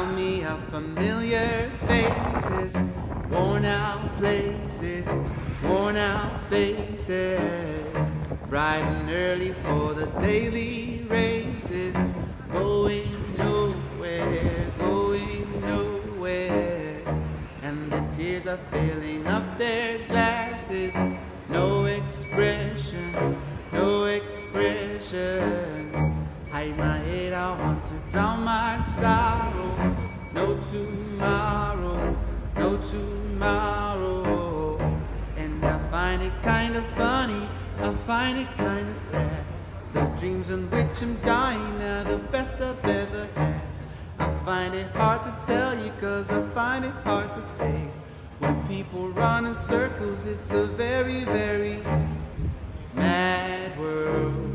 Around me are familiar faces, worn out places, worn out faces. Bright and early for the daily races, going nowhere, going nowhere. And the tears are filling up their glasses. No expression, no expression. Hide my head, I want to drown my sorrow. No tomorrow, no tomorrow. And I find it kind of funny, I find it kind of sad. The dreams in which I'm dying are the best I've ever had. I find it hard to tell you, cause I find it hard to take. When people run in circles, it's a very, very mad world.